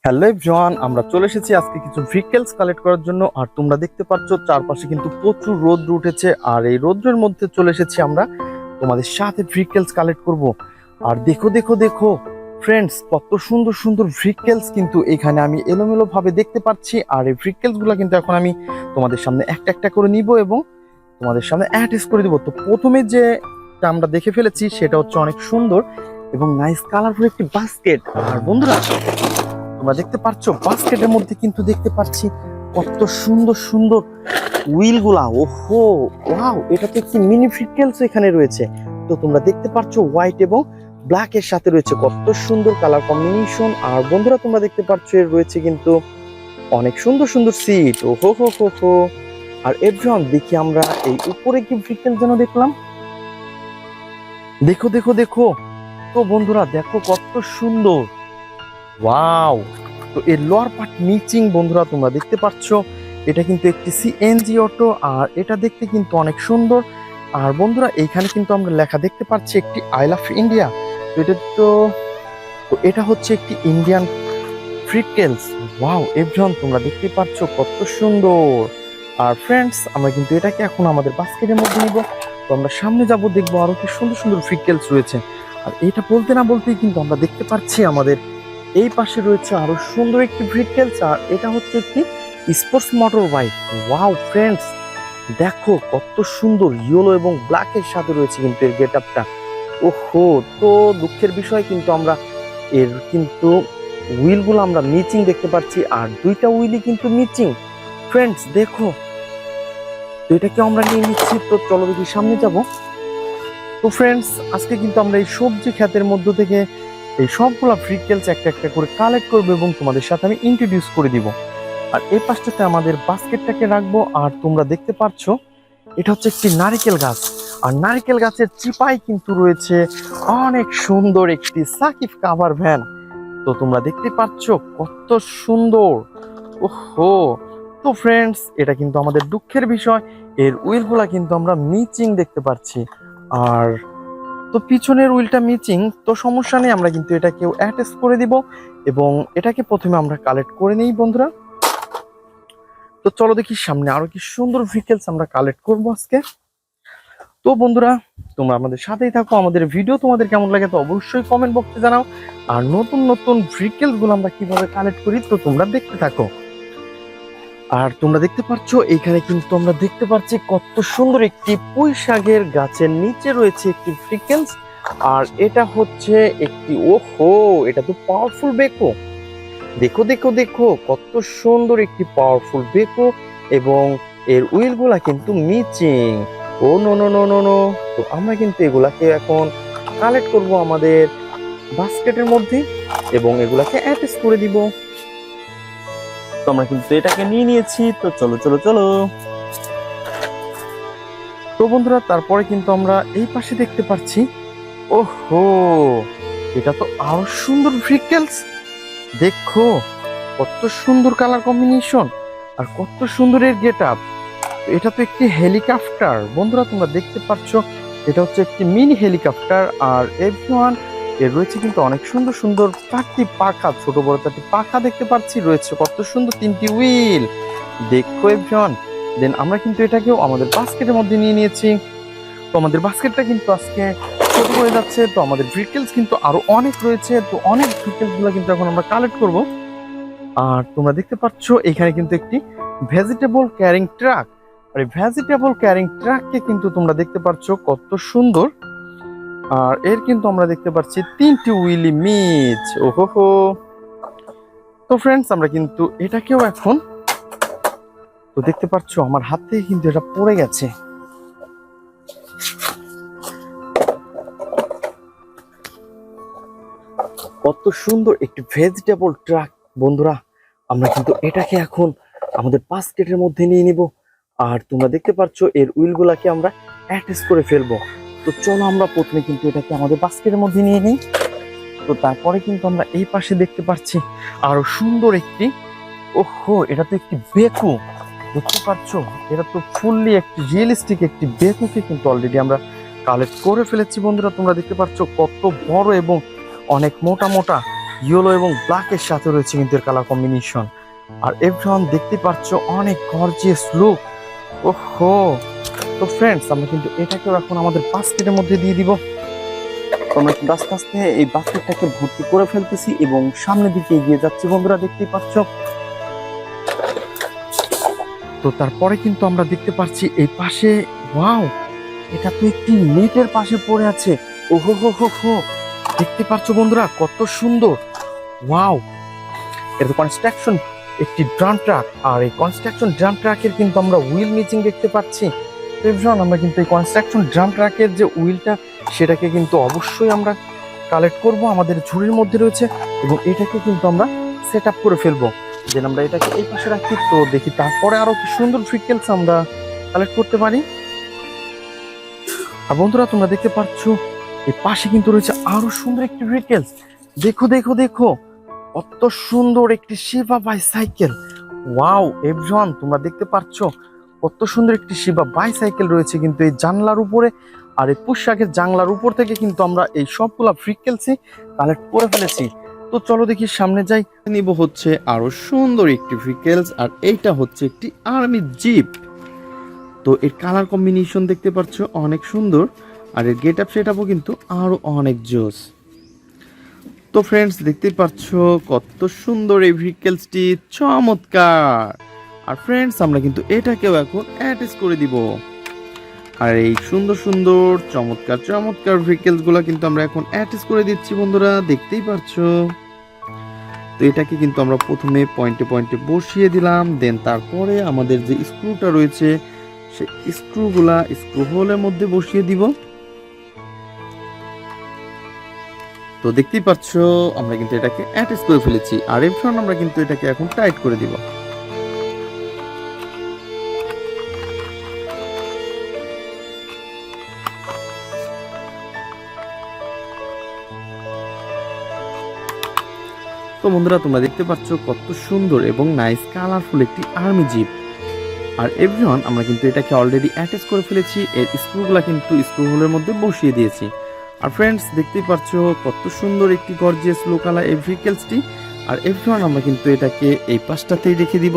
Hello everyone, আমরা চলে এসেছি আজকে কিছু ভেহিকলস কালেক্ট করার জন্য। আর তোমরা দেখতে পাচ্ছ চারপাশে কিন্তু প্রচুর রোদ্র উঠেছে, আর এই রোদ্রের মধ্যে চলে এসেছি আমরা তোমাদের সাথে ভেহিকলস কালেক্ট করব। আর দেখো দেখো দেখো ফ্রেন্ডস, কত সুন্দর সুন্দর ভেহিকলস কিন্তু এখানে আমি এলোমেলো ভাবে দেখতে পাচ্ছি। আর এই ভেহিকলস গুলো কিন্তু এখন আমি তোমাদের সামনে একটা একটা করে নিব এবং তোমাদের সামনে অ্যাটাচ করে দিব। তো প্রথমে যে আমরা দেখে ফেলেছি সেটা হচ্ছে অনেক সুন্দর এবং নাইস কালারফুল একটি বাস্কেট। আর বন্ধুরা, তোমরা দেখতে পাচ্ছ বাস্কেটের মধ্যে কিন্তু দেখতে পাচ্ছি কত সুন্দর সুন্দর হুইল গুলা। ওহো ওয়াও, এটা তো একটি মিনি ভেহিকলস এখানে রয়েছে। তো তোমরা দেখতে পাচ্ছ হোয়াইট এবং ব্ল্যাক এর সাথে রয়েছে কত সুন্দর কালার কম্বিনেশন। আর বন্ধুরা, তোমরা দেখতে পাচ্ছ এর রয়েছে কিন্তু অনেক সুন্দর সুন্দর সিট। ওহো হো হো হো। আর এভরিওয়ান, দেখি আমরা এই উপরে কি ভেহিকল যেন দেখলাম। দেখো দেখো দেখো, তো বন্ধুরা দেখো কত সুন্দর, ওয়াও। তো এর লোয়ার পার্ট মিচিং বন্ধুরা, তোমরা দেখতে পাচ্ছ এটা কিন্তু একটি সিএনজি অটো, আর এটা দেখতে কিন্তু অনেক সুন্দর। আর বন্ধুরা, এইখানে কিন্তু আমরা লেখা দেখতে পাচ্ছি একটি আই লাভ ইন্ডিয়া। তো এটা তো এটা হচ্ছে একটি ইন্ডিয়ান ভেহিকলস। ওয়াও এভরিওয়ান, তোমরা দেখতে পাচ্ছ কত সুন্দর। আর ফ্রেন্ডস, আমরা কিন্তু এটাকে এখন আমাদের বাস্কেটের মধ্যে নিব। তো আমরা সামনে যাব, দেখবো আরো কি সুন্দর সুন্দর ভেহিকলস রয়েছে। আর এটা বলতে না বলতেই কিন্তু আমরা দেখতে পাচ্ছি আমাদের এই পাশে রয়েছে আরো সুন্দর একটি ভেহিকলস। আর এটা হচ্ছে একটি sports motor bike. Wow friends, দেখো কত সুন্দর ইয়েলো এবং ব্ল্যাক এর সাথে রয়েছে কিন্তু এর গেট আপটা। ওহো, তো দুঃখের বিষয় কিন্তু আমরা এর কিন্তু হুইল গুলো আমরা মিচিং দেখতে পাচ্ছি, আর দুইটা হুইলই কিন্তু মিচিং। ফ্রেন্ডস দেখো, তো এটাকে আমরা নিয়ে নিচ্ছি। তো চলো দেখি সামনে যাব। তো ফ্রেন্ডস, আজকে কিন্তু আমরা এই সবজি ক্ষেতের মধ্য থেকে এই সবগুলা ভেহিকলস একটা একটা করে কালেক্ট করবো এবং তোমাদের সাথে আমি ইন্ট্রোডিউস করে দিব। আর এই পাশটাতে আমাদের বাস্কেটটাকে রাখবো। আর তোমরা দেখতে পাচ্ছ এটা হচ্ছে একটি নারকেল গাছ, আর নারকেল গাছের চিপায় কিন্তু রয়েছে অনেক সুন্দর একটি সাকিব কাভার ভ্যান। তো তোমরা দেখতে পাচ্ছ কত সুন্দর। ওহো, তো ফ্রেন্ডস, এটা কিন্তু আমাদের দুঃখের বিষয়, এর উইলগুলা কিন্তু আমরা মিচিং দেখতে পাচ্ছি। আর তো পিছনের উইলটা মিচিং, তো সমস্যা নেই, আমরা কিন্তু এটাকেও অ্যাটাচ করে দিব এবং এটাকে প্রথমে আমরা কালেক্ট করে নেই বন্ধুরা। তো চলো দেখি সামনে আরো কি সুন্দর ভেহিকলস আমরা কালেক্ট করবো আজকে। তো বন্ধুরা, তোমরা আমাদের সাথেই থাকো। আমাদের ভিডিও তোমাদের কেমন লাগে তো অবশ্যই কমেন্ট বক্সে জানাও। আর নতুন নতুন ভেহিকলস গুলো আমরা কিভাবে কালেক্ট করি তো তোমরা দেখতে থাকো। আর তোমরা দেখতে পাচ্ছ এখানে কিন্তু আমরা দেখতে পাচ্ছি কত সুন্দর একটি পুঁই শাকের গাছের নিচে রয়েছে একটি ভেহিকলস। আর এটা হচ্ছে একটি, ওহো, এটা তো পাওয়ারফুল বেকো। দেখো দেখো দেখো কত সুন্দর একটি পাওয়ারফুল বেকো এবং এর উইল গুলা কিন্তু মিচিং। Oh no no no no no. তো আমরা কিন্তু এগুলাকে এখন কালেক্ট করব আমাদের বাস্কেটের মধ্যে এবং এগুলাকে অ্যাটাচ করে দিব। তো আমরা কিন্তু এটাকে নিয়ে নিয়েছি। তো চলো চলো চলো। তো বন্ধুরা, তারপরে কিন্তু আমরা এই পাশে দেখতে পাচ্ছি, ওহো, এটা তো আরো সুন্দর ভেহিকলস। দেখো কত সুন্দর কালার কম্বিনেশন আর কত সুন্দর এর গেট আপ। এটা তো একটি হেলিকপ্টার বন্ধুরা, তোমরা দেখতে পাচ্ছ এটা হচ্ছে একটি মিনি হেলিকপ্টার। আর এভরিওয়ান, এর রয়েছে কিন্তু অনেক সুন্দর সুন্দর চারটি পাখা, ছোট বড় চারটি পাখা দেখতে পাচ্ছি, রয়েছে কত সুন্দর তিনটি হুইল। দেখো এভরিওয়ান, দেন আমরা কিন্তু এটাকেও আমাদের বাস্কেটের মধ্যে নিয়ে নিয়েছি। তো আমাদের বাস্কেটটা কিন্তু আজকে ছোট হয়ে যাচ্ছে। তো আমাদের ভেহিকলস কিন্তু আরো অনেক রয়েছে, তো অনেক ভেহিকলস গুলো কিন্তু এখন আমরা কালেক্ট করব। আর তোমরা দেখতে পাচ্ছ এখানে কিন্তু একটি ভেজিটেবল ক্যারিং ট্রাক। আর এই ভেজিটেবল ক্যারিং ট্রাককে কিন্তু তোমরা দেখতে পাচ্ছ কত সুন্দর। আর এর কিন্তু আমরা দেখতে পাচ্ছি তিনটি উইলি মিচ। ওহো, তো ফ্রেন্ডস, আমরা কিন্তু এটাকেও এখন, তো দেখতে পাচ্ছ আমার হাত থেকে কিন্তু এটা পড়ে গেছে। কত সুন্দর একটি ভেজিটেবল ট্রাক বন্ধুরা, আমরা কিন্তু এটাকে এখন আমাদের বাস্কেটের মধ্যে নিয়ে নিব। আর তোমরা দেখতে পাচ্ছ এর উইলগুলাকে আমরা অ্যাটাচ করে ফেলবো। তো চলো আমরা প্রথমে কিন্তু এটাকে আমাদের বাস্কেটের মধ্যে নিয়ে নিই। তো তারপরে কিন্তু আমরা এই পাশে দেখতে পাচ্ছি আরো সুন্দর একটি, ওহো, এটা তো একটি বেকু। দেখতে পাচ্ছ এটা তো ফুললি একটি রিয়েলিস্টিক একটি বেকুকে কিন্তু অলরেডি আমরা কালেক্ট করে ফেলেছি বন্ধুরা। তোমরা দেখতে পাচ্ছ কত বড় এবং অনেক মোটা মোটা ইয়েলো এবং ব্ল্যাকের সাথে রয়েছে কিন্তু এর কালার কম্বিনেশন। আর এভরিওয়ান দেখতে পাচ্ছ অনেক গর্জিয়াস লুক। ওহো, তো ফ্রেন্ডস আমরা কিন্তু এটাকেও এখন আমাদের বাস্কেটের মধ্যে দিয়ে দিব। আমরা কিন্তু আস্তে আস্তে এই বাস্কেটটাকে ভর্তি করে ফেলতেছি এবং সামনের দিকে এগিয়ে যাচ্ছি বন্ধুরা, দেখতেই পাচ্ছ। তো তারপরে কিন্তু আমরা দেখতে পাচ্ছি এই পাশে, ওয়াও, এটা তো একটি নেটের পাশে পড়ে আছে। ওহো হো হো হো, দেখতে পাচ্ছ বন্ধুরা কত সুন্দর। ওয়াও, এটা তো কনস্ট্রাকশন একটি ড্রাম ট্রাক, আর এই কনস্ট্রাকশন ড্রাম ট্রাকের কিন্তু আমরা হুইল মিচিং দেখতে পাচ্ছি। আমরা কিন্তু এই কনস্ট্রাকশন ড্রাম ট্রাকের যে হুইলটা সেটাকে কিন্তু অবশ্যই আমরা কালেক্ট করব, আমাদের ঝুড়ির মধ্যে রয়েছে এবং এটাকে কিন্তু আমরা সেট আপ করে ফেলবো। দেন আমরা এটাকে এই পাশে রাখি। তো দেখি তারপরে আরো কি সুন্দর ফ্রিকেলস আমরা কালেক্ট করতে পারি। আর বন্ধুরা তোমরা দেখতে পাচ্ছ এই পাশে কিন্তু রয়েছে আরো সুন্দর একটি ফ্রিকেলস। দেখো দেখো দেখো, কত সুন্দর একটি শিবা বাইসাইকেল। ওয়াও এভরিওয়ান, তোমরা দেখতে পাচ্ছ কত সুন্দর একটি শিবা বাইসাইকেল রয়েছে কিন্তু এই জানলার উপরে। আর এই পোশাকের জানলার উপর থেকে কিন্তু আমরা এই সবগুলা ফ্রিকেলসই কালেক্ট করে ফেলেছি। তো চলো দেখি সামনে যাই। নিব হচ্ছে আরো সুন্দর একটি ভেহিকলস, আর এইটা হচ্ছে একটি আর্মি জিপ। তো এর কালার কম্বিনেশন দেখতে পাচ্ছ অনেক সুন্দর, আর এর গেট আপ সেট আপও কিন্তু আরো অনেক জোস। তো ফ্রেন্ডস দেখতে পাচ্ছ কত সুন্দর এই ভেহিকলসটি, চমৎকার। আর ফ্রেন্ডস আমরা কিন্তু এটাকেও এখন অ্যাটাচ করে দিব। আর এই সুন্দর সুন্দর চমৎকার চমৎকার ভেহিকলস গুলা কিন্তু আমরা এখন অ্যাটাচ করে দিচ্ছি বন্ধুরা, দেখতেই পাচ্ছ। তো এটাকে কিন্তু আমরা প্রথমে পয়েন্টে পয়েন্টে বসিয়ে দিলাম, দেন তারপরে আমাদের যে স্ক্রুটা রয়েছে সেই স্ক্রুগুলা স্ক্রু হোলের মধ্যে বসিয়ে দিব। তো দেখতেই পাচ্ছ আমরা কিন্তু এটাকে অ্যাটাচ করে ফেলেছি। আর এরপর আমরা কিন্তু এটাকে এখন টাইট করে দিব। তো বন্ধুরা তোমরা দেখতে পাচ্ছ কত সুন্দর এবং নাইস কালারফুল একটি আর্মি জিপ। আর এভরিওয়ান আমরা কিন্তু এটাকে অলরেডি অ্যাটাচ করে ফেলেছি, এর স্ক্রুগুলা কিন্তু স্ক্রু হোলের মধ্যে বসিয়ে দিয়েছি। আর ফ্রেন্ডস দেখতেই পাচ্ছ কত সুন্দর একটি গর্জিয়াস লোকালা এই ভেহিকলসটি। আর এভরিওয়ান আমরা কিন্তু এটাকে এই পাশটাতেই রেখে দিব।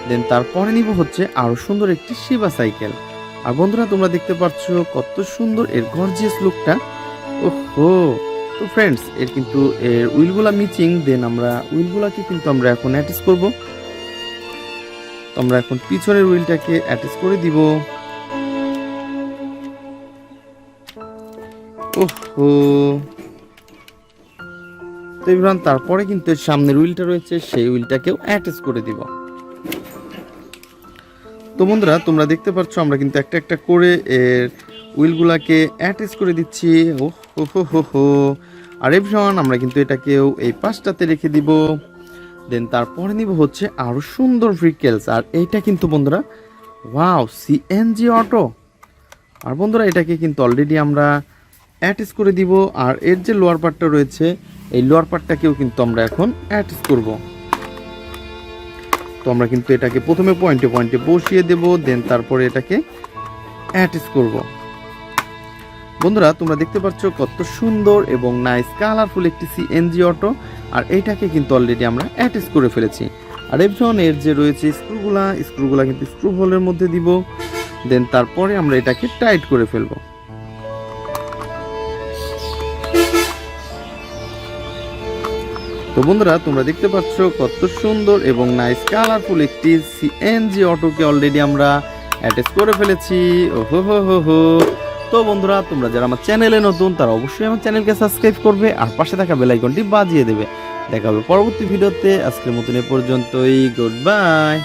দেন তারপরে নিব হচ্ছে আরো সুন্দর একটি শিবা সাইকেল। আর বন্ধুরা তোমরা দেখতে পাচ্ছ কত সুন্দর এর গর্জিয়াস লুকটা। ওহো, তো ফ্রেন্ডস এর কিন্তু এর হুইলগুলা মিচিং, দেন আমরা হুইলগুলাকে কিন্তু আমরা এখন অ্যাটাচ করব। তো আমরা এখন পিছনের হুইলটাকে অ্যাটাচ করে দিব। ওহো, তো এবার তারপরে কিন্তু এর সামনের হুইলটা রয়েছে সেই হুইলটাকেও অ্যাটাচ করে দিব। তো বন্ধুরা তোমরা দেখতে পাচ্ছ আমরা কিন্তু একটা একটা করে এর হুইলগুলাকে অ্যাটাচ করে দিচ্ছি। ওহো হো হো হো। আর এভরিওয়ান আমরা কিন্তু এটাকেও এই পাশটাতে রেখে দিব। দেন তারপরে নিব হচ্ছে আরো সুন্দর ভেহিকলস। আর এইটা কিন্তু বন্ধুরা ওয়াও, সিএনজি অটো। আর বন্ধুরা এটাকে কিন্তু অলরেডি আমরা অ্যাটাচ করে দিব। আর এর যে লোয়ার পার্টটা রয়েছে এই লোয়ার পার্টটাকেও কিন্তু আমরা এখন অ্যাটাচ করব। তো আমরা কিন্তু এটাকে প্রথমে পয়েন্টে পয়েন্টে বসিয়ে দেব, দেন তারপরে এটাকে অ্যাটাচ করব। বন্ধুরা তোমরা দেখতে পাচ্ছ কত সুন্দর এবং নাইস কালারফুল একটি সিএনজি অটো। আর এইটাকে কিন্তু অলরেডি আমরা অ্যাটাচ করে ফেলেছি। আর এভরিওয়ান এর যে রয়েছে স্ক্রুগুলা কিন্তু স্ক্রু হোলের মধ্যে দিব, দেন তারপরে আমরা এটাকে টাইট করে ফেলবো। তো বন্ধুরা তোমরা দেখতে পাচ্ছ কত সুন্দর এবং নাইস কালারফুল একটি সিএনজি অটোকে অলরেডি আমরা অ্যাটাচ করে ফেলেছি। ওহো হো হো হো। তো বন্ধুরা তোমরা যারা আমার চ্যানেলে নতুন তারা অবশ্যই আমার চ্যানেলকে সাবস্ক্রাইব করবে আর পাশে থাকা বেল আইকনটি বাজিয়ে দেবে। দেখা হবে পরবর্তী ভিডিওতে। আজকের মতন এ পর্যন্তই, গুড বাই।